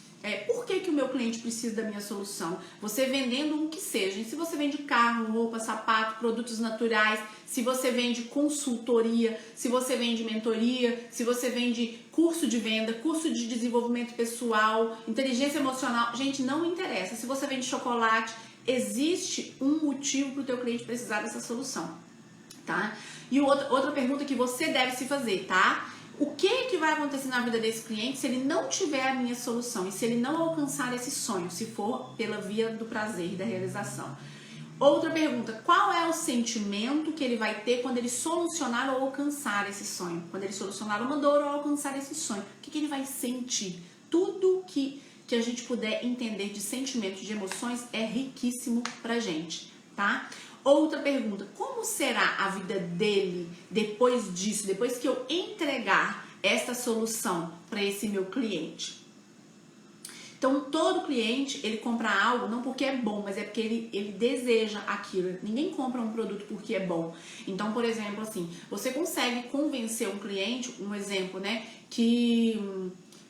por que o meu cliente precisa da minha solução? Você vendendo o que seja. E se você vende carro, roupa, sapato, produtos naturais, se você vende consultoria, se você vende mentoria, se você vende curso de venda, curso de desenvolvimento pessoal, inteligência emocional, gente, não interessa. Se você vende chocolate, existe um motivo para o teu cliente precisar dessa solução, tá? E outra pergunta que você deve se fazer, tá? O que vai acontecer na vida desse cliente se ele não tiver a minha solução e se ele não alcançar esse sonho, se for pela via do prazer e da realização? Outra pergunta, qual é o sentimento que ele vai ter quando ele solucionar ou alcançar esse sonho? Quando ele solucionar uma dor ou alcançar esse sonho, o que ele vai sentir? Tudo que a gente puder entender de sentimentos, de emoções, é riquíssimo pra gente, tá? Outra pergunta, como será a vida dele depois disso, depois que eu entregar essa solução para esse meu cliente? Então, todo cliente, ele compra algo não porque é bom, mas é porque ele deseja aquilo. Ninguém compra um produto porque é bom. Então, por exemplo, assim, você consegue convencer um cliente, um exemplo, né,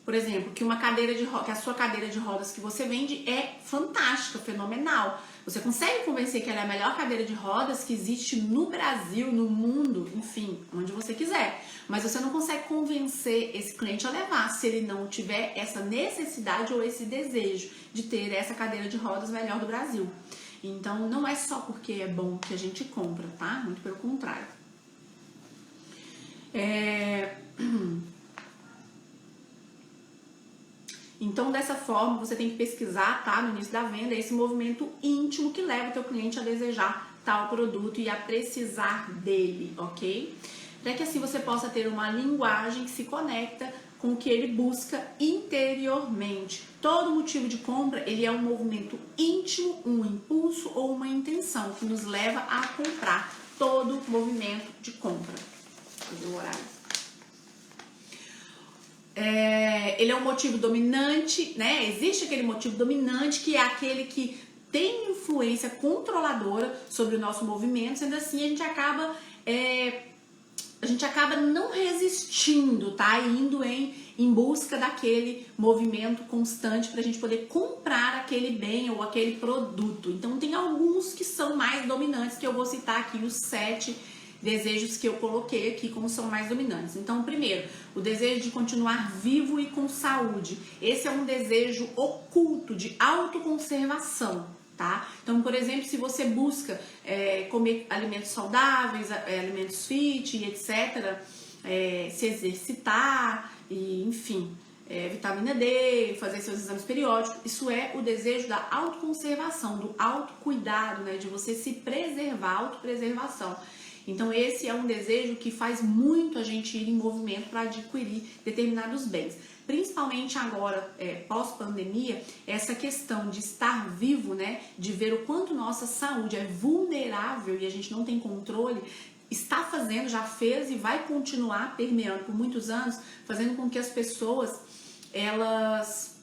por exemplo, que a sua cadeira de rodas que você vende é fantástica, fenomenal. Você consegue convencer que ela é a melhor cadeira de rodas que existe no Brasil, no mundo, enfim, onde você quiser. Mas você não consegue convencer esse cliente a levar se ele não tiver essa necessidade ou esse desejo de ter essa cadeira de rodas melhor do Brasil. Então, não é só porque é bom que a gente compra, tá? Muito pelo contrário. Então, dessa forma, você tem que pesquisar, tá, no início da venda, esse movimento íntimo que leva o teu cliente a desejar tal produto e a precisar dele, ok? Para que assim você possa ter uma linguagem que se conecta com o que ele busca interiormente. Todo motivo de compra, ele é um movimento íntimo, um impulso ou uma intenção que nos leva a comprar. Todo movimento de compra. Vou ver o horário. Ele é um motivo dominante, né? Existe aquele motivo dominante que é aquele que tem influência controladora sobre o nosso movimento, sendo assim a gente acaba não resistindo, tá? Indo em busca daquele movimento constante para a gente poder comprar aquele bem ou aquele produto. Então tem alguns que são mais dominantes, que eu vou citar aqui os 7 desejos que eu coloquei aqui como são mais dominantes. Então, primeiro, o desejo de continuar vivo e com saúde. Esse é um desejo oculto de autoconservação, tá? Então, por exemplo, se você busca comer alimentos saudáveis, alimentos fit e etc., se exercitar e, enfim, vitamina D, fazer seus exames periódicos, isso é o desejo da autoconservação, do autocuidado, né? De você se preservar, autopreservação. Então esse é um desejo que faz muito a gente ir em movimento para adquirir determinados bens. Principalmente agora, pós-pandemia, essa questão de estar vivo, né, de ver o quanto nossa saúde é vulnerável e a gente não tem controle, está fazendo, já fez e vai continuar permeando por muitos anos, fazendo com que as pessoas, elas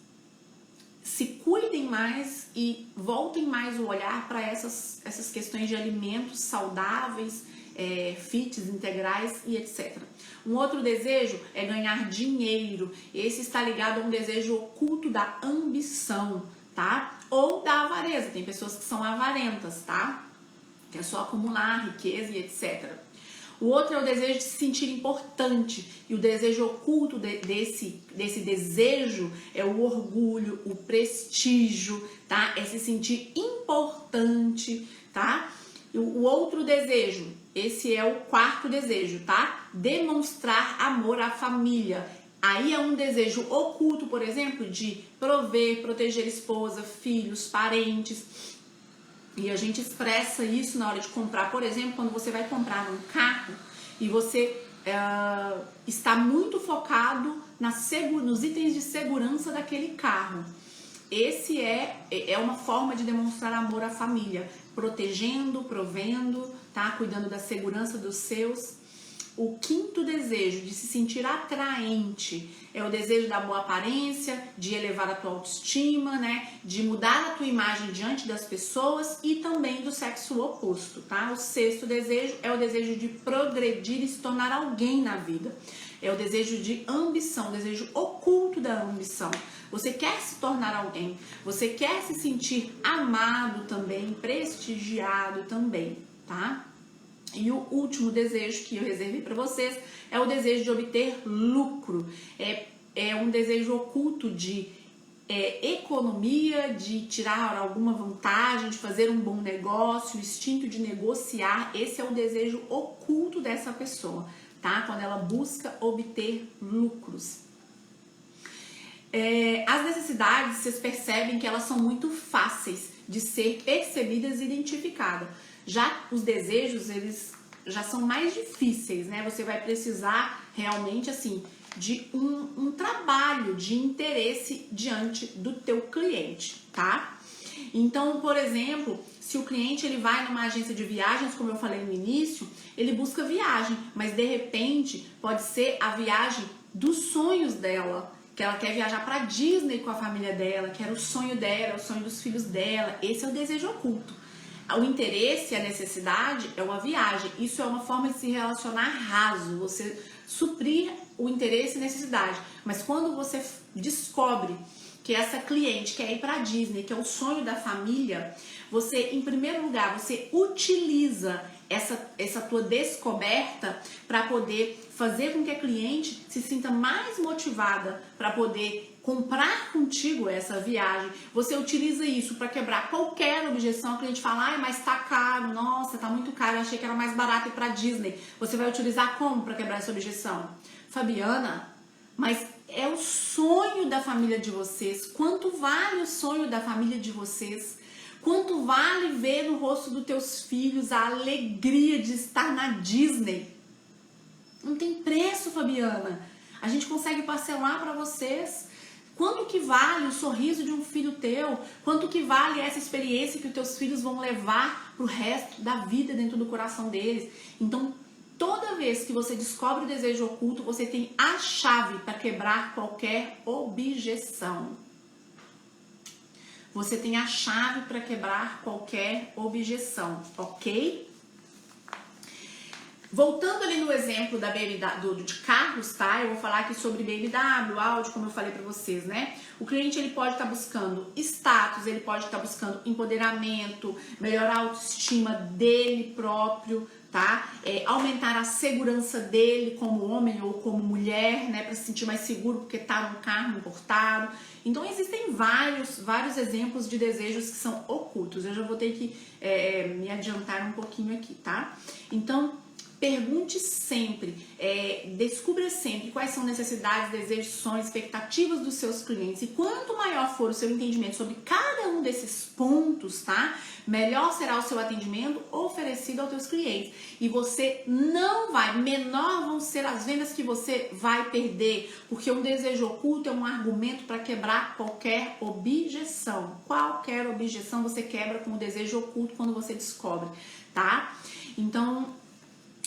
se cuidem mais e voltem mais o olhar para essas questões de alimentos saudáveis, fits, integrais e etc. Um outro desejo é ganhar dinheiro. Esse está ligado a um desejo oculto da ambição, tá? Ou da avareza, tem pessoas que são avarentas, tá? Que é só acumular riqueza e etc. O outro é o desejo de se sentir importante, e o desejo oculto desse desejo é o orgulho, o prestígio, tá? É se sentir importante, tá? O outro desejo, esse é o quarto desejo, tá? Demonstrar amor à família. Aí é um desejo oculto, por exemplo, de prover, proteger esposa, filhos, parentes. E a gente expressa isso na hora de comprar. Por exemplo, quando você vai comprar um carro e você está muito focado nos itens de segurança daquele carro. Esse é uma forma de demonstrar amor à família, protegendo, provendo, tá? Cuidando da segurança dos seus. O quinto desejo, de se sentir atraente, é o desejo da boa aparência, de elevar a tua autoestima, né? De mudar a tua imagem diante das pessoas e também do sexo oposto, tá? O sexto desejo é o desejo de progredir e se tornar alguém na vida. É o desejo de ambição, o desejo oculto da ambição. Você quer se tornar alguém, você quer se sentir amado também, prestigiado também, tá? E o último desejo que eu reservei para vocês é o desejo de obter lucro. É um desejo oculto de economia, de tirar alguma vantagem, de fazer um bom negócio, o instinto de negociar. Esse é o desejo oculto dessa pessoa, tá? Quando ela busca obter lucros. As necessidades, vocês percebem que elas são muito fáceis de ser percebidas e identificadas. Já os desejos, eles já são mais difíceis, né? Você vai precisar realmente, assim, de um trabalho de interesse diante do teu cliente, tá? Então, por exemplo, se o cliente ele vai numa agência de viagens, como eu falei no início, ele busca viagem, mas de repente pode ser a viagem dos sonhos dela, que ela quer viajar para Disney com a família dela, que era o sonho dela, o sonho dos filhos dela. Esse é o desejo oculto. O interesse e a necessidade é uma viagem. Isso é uma forma de se relacionar raso, você suprir o interesse e necessidade. Mas quando você descobre que essa cliente quer ir para Disney, que é o sonho da família, você, em primeiro lugar, você utiliza essa tua descoberta para poder fazer com que a cliente se sinta mais motivada para poder comprar contigo essa viagem. Você utiliza isso para quebrar qualquer objeção. A cliente fala, mas tá caro, nossa, tá muito caro, eu achei que era mais barato ir para Disney. Você vai utilizar como para quebrar essa objeção? Fabiana, mas é o sonho da família de vocês. Quanto vale o sonho da família de vocês? Quanto vale ver no rosto dos teus filhos a alegria de estar na Disney? Não tem preço, Fabiana. A gente consegue parcelar para vocês. Quanto que vale o sorriso de um filho teu? Quanto que vale essa experiência que os teus filhos vão levar pro resto da vida dentro do coração deles? Então, toda vez que você descobre o desejo oculto, você tem a chave para quebrar qualquer objeção. Você tem a chave para quebrar qualquer objeção, ok? Voltando ali no exemplo da BMW, de carros, tá? Eu vou falar aqui sobre BMW, Audi, como eu falei pra vocês, né? O cliente, ele pode estar buscando status, ele pode estar buscando empoderamento, melhorar a autoestima dele próprio, tá? Aumentar a segurança dele como homem ou como mulher, né? Pra se sentir mais seguro porque tá num carro importado. Então, existem vários exemplos de desejos que são ocultos. Eu já vou ter que me adiantar um pouquinho aqui, tá? Então, pergunte sempre, descubra sempre quais são necessidades, desejos, sonhos, expectativas dos seus clientes. E quanto maior for o seu entendimento sobre cada um desses pontos, tá? Melhor será o seu atendimento oferecido aos teus clientes. E você não vai, menor vão ser as vendas que você vai perder, porque um desejo oculto é um argumento para quebrar qualquer objeção. Qualquer objeção você quebra com o desejo oculto quando você descobre, tá? Então,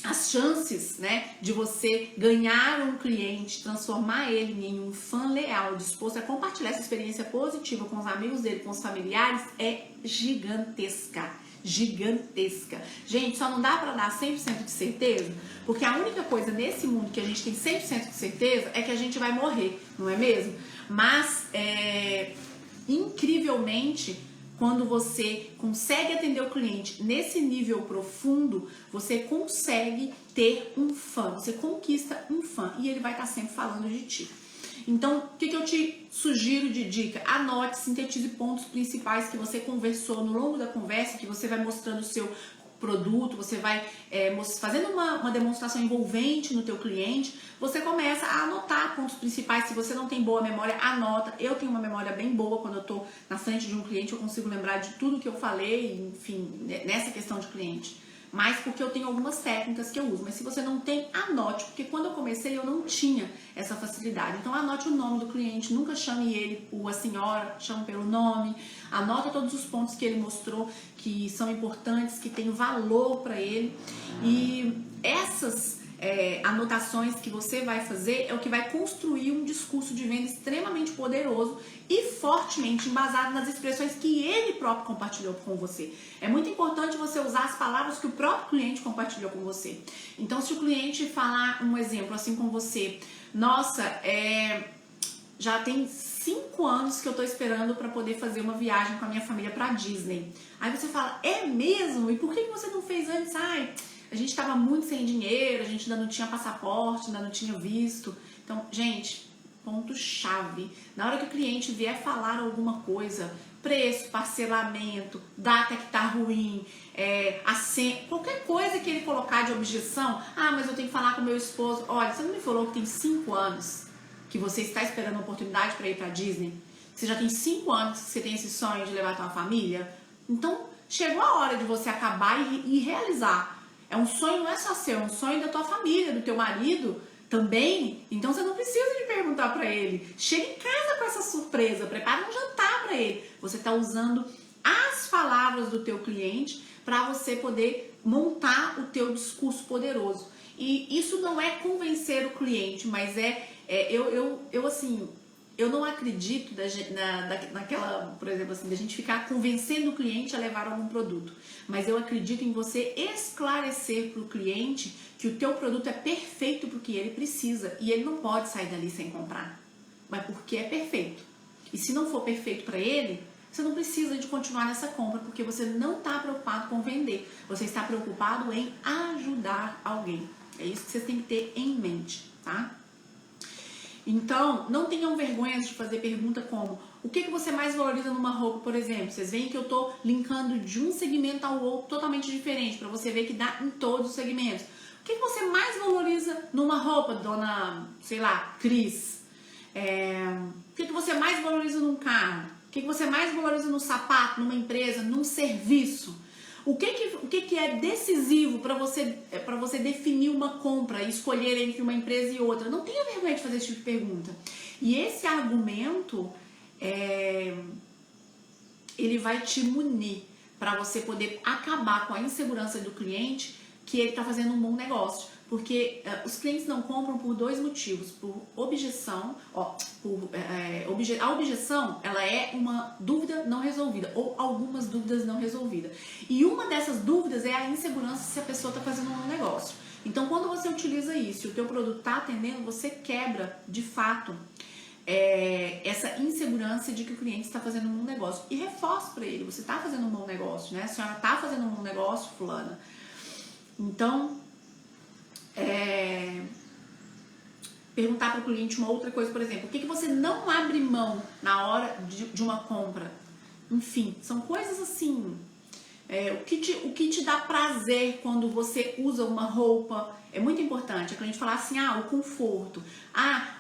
as chances, né, de você ganhar um cliente, transformar ele em um fã leal, disposto a compartilhar essa experiência positiva com os amigos dele, com os familiares, é gigantesca. Gigantesca. Gente, só não dá pra dar 100% de certeza, porque a única coisa nesse mundo que a gente tem 100% de certeza é que a gente vai morrer, não é mesmo? Mas, incrivelmente, quando você consegue atender o cliente nesse nível profundo, você consegue ter um fã, você conquista um fã e ele vai estar sempre falando de ti. Então, o que eu te sugiro de dica? Anote, sintetize pontos principais que você conversou no longo da conversa, que você vai mostrando o seu produto, você vai fazendo uma demonstração envolvente no teu cliente, você começa a anotar pontos principais. Se você não tem boa memória, anota. Eu tenho uma memória bem boa, quando eu tô na frente de um cliente, eu consigo lembrar de tudo que eu falei, enfim, nessa questão de cliente. Mas porque eu tenho algumas técnicas que eu uso. Mas se você não tem, anote, porque quando eu comecei eu não tinha essa facilidade. Então anote o nome do cliente, nunca chame ele ou a senhora, chame pelo nome. Anota todos os pontos que ele mostrou que são importantes, que tem valor para ele. E essas anotações que você vai fazer é o que vai construir um discurso de venda extremamente poderoso e fortemente embasado nas expressões que ele próprio compartilhou com você. É muito importante você usar as palavras que o próprio cliente compartilhou com você. Então, se o cliente falar um exemplo assim com você, nossa, já tem 5 anos que eu tô esperando para poder fazer uma viagem com a minha família para Disney. Aí você fala, é mesmo? E por que você não fez antes? Ai, a gente estava muito sem dinheiro, a gente ainda não tinha passaporte, ainda não tinha visto. Então, gente, ponto-chave. Na hora que o cliente vier falar alguma coisa, preço, parcelamento, data que tá ruim, qualquer coisa que ele colocar de objeção, mas eu tenho que falar com meu esposo. Olha, você não me falou que tem 5 anos que você está esperando uma oportunidade para ir para Disney? Você já tem 5 anos que você tem esse sonho de levar a tua família? Então, chegou a hora de você acabar e realizar. É um sonho, não é só seu, é um sonho da tua família, do teu marido também. Então você não precisa de perguntar para ele. Chega em casa com essa surpresa, prepara um jantar para ele. Você está usando as palavras do teu cliente para você poder montar o teu discurso poderoso. E isso não é convencer o cliente, mas eu não acredito naquela, por exemplo assim, da gente ficar convencendo o cliente a levar algum produto. Mas eu acredito em você esclarecer para o cliente que o teu produto é perfeito para o que ele precisa. E ele não pode sair dali sem comprar. Mas porque é perfeito. E se não for perfeito para ele, você não precisa de continuar nessa compra, porque você não está preocupado com vender. Você está preocupado em ajudar alguém. É isso que você tem que ter em mente, tá? Então, não tenham vergonha de fazer pergunta como: o que você mais valoriza numa roupa, por exemplo? Vocês veem que eu tô linkando de um segmento ao outro totalmente diferente, para você ver que dá em todos os segmentos. O que você mais valoriza numa roupa, dona, sei lá, Cris? O que você mais valoriza num carro? O que você mais valoriza no sapato, numa empresa, num serviço? O que é decisivo para você definir uma compra e escolher entre uma empresa e outra? Não tenha vergonha de fazer esse tipo de pergunta. E esse argumento, ele vai te munir para você poder acabar com a insegurança do cliente que ele está fazendo um bom negócio. Porque os clientes não compram por 2 motivos: por objeção, a objeção, ela é uma dúvida não resolvida, ou algumas dúvidas não resolvidas. E uma dessas dúvidas é a insegurança se a pessoa está fazendo um negócio. Então, quando você utiliza isso e o teu produto está atendendo, você quebra, de fato, essa insegurança de que o cliente está fazendo um bom negócio. E reforça para ele: você está fazendo um bom negócio, né? A senhora está fazendo um bom negócio, fulana. Então, perguntar para o cliente uma outra coisa, por exemplo: o que você não abre mão na hora de uma compra? Enfim, são coisas assim. O que te dá prazer quando você usa uma roupa? É muito importante. A cliente falar assim: o conforto,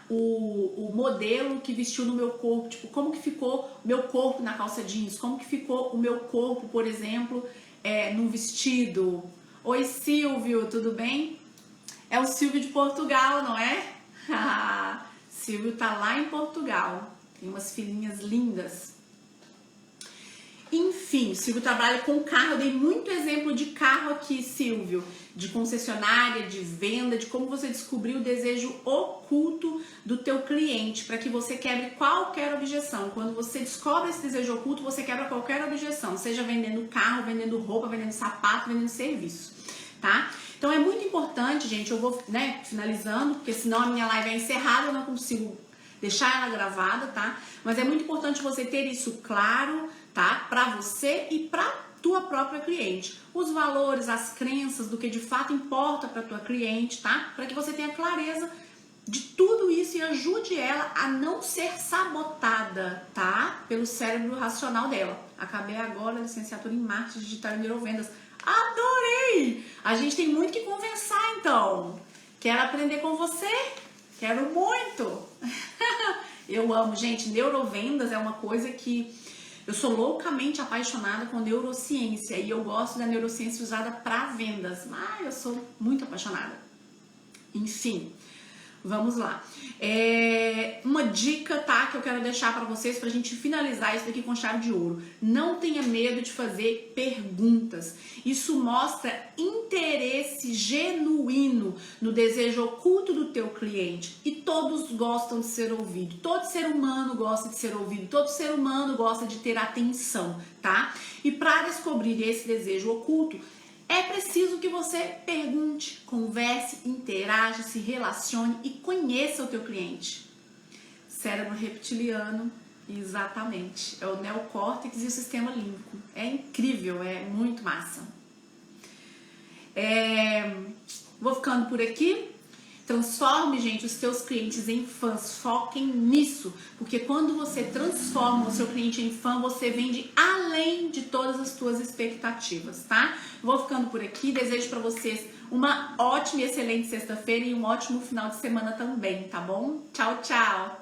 o modelo que vestiu no meu corpo, tipo, como que ficou o meu corpo na calça jeans, como que ficou o meu corpo, por exemplo, num vestido. Oi, Silvio, tudo bem? É o Silvio de Portugal, não é? Silvio tá lá em Portugal. Tem umas filhinhas lindas. Enfim, Silvio trabalha com carro. Eu dei muito exemplo de carro aqui, Silvio. De concessionária, de venda, de como você descobrir o desejo oculto do teu cliente, para que você quebre qualquer objeção. Quando você descobre esse desejo oculto, você quebra qualquer objeção. Seja vendendo carro, vendendo roupa, vendendo sapato, vendendo serviço, tá? Então é muito importante, gente, eu vou finalizando, porque senão a minha live é encerrada, eu não consigo deixar ela gravada, tá? Mas é muito importante você ter isso claro tá? Para você e para tua própria cliente. Os valores, as crenças do que de fato importa para tua cliente, tá? Para que você tenha clareza de tudo isso e ajude ela a não ser sabotada, tá? Pelo cérebro racional dela. Acabei agora a licenciatura em marketing digital e neurovendas. Adorei! A gente tem muito que conversar, então. Quero aprender com você? Quero muito! Eu amo, gente. Neurovendas é uma coisa que eu sou loucamente apaixonada com neurociência e eu gosto da neurociência usada para vendas. Mas eu sou muito apaixonada. Enfim. Vamos lá. Uma dica, tá, que eu quero deixar para vocês pra gente finalizar isso daqui com chave de ouro. Não tenha medo de fazer perguntas. Isso mostra interesse genuíno no desejo oculto do teu cliente. E todos gostam de ser ouvido. Todo ser humano gosta de ser ouvido. Todo ser humano gosta de ter atenção, tá? E para descobrir esse desejo oculto, é preciso que você pergunte, converse, interaja, se relacione e conheça o teu cliente. Cérebro reptiliano, exatamente. É o neocórtex e o sistema límbico. É incrível, é muito massa. Vou ficando por aqui. Transforme, gente, os teus clientes em fãs. Foquem nisso, porque quando você transforma o seu cliente em fã, você vende além de todas as tuas expectativas, tá? Vou ficando por aqui. Desejo para vocês uma ótima e excelente sexta-feira e um ótimo final de semana também, tá bom? Tchau, tchau!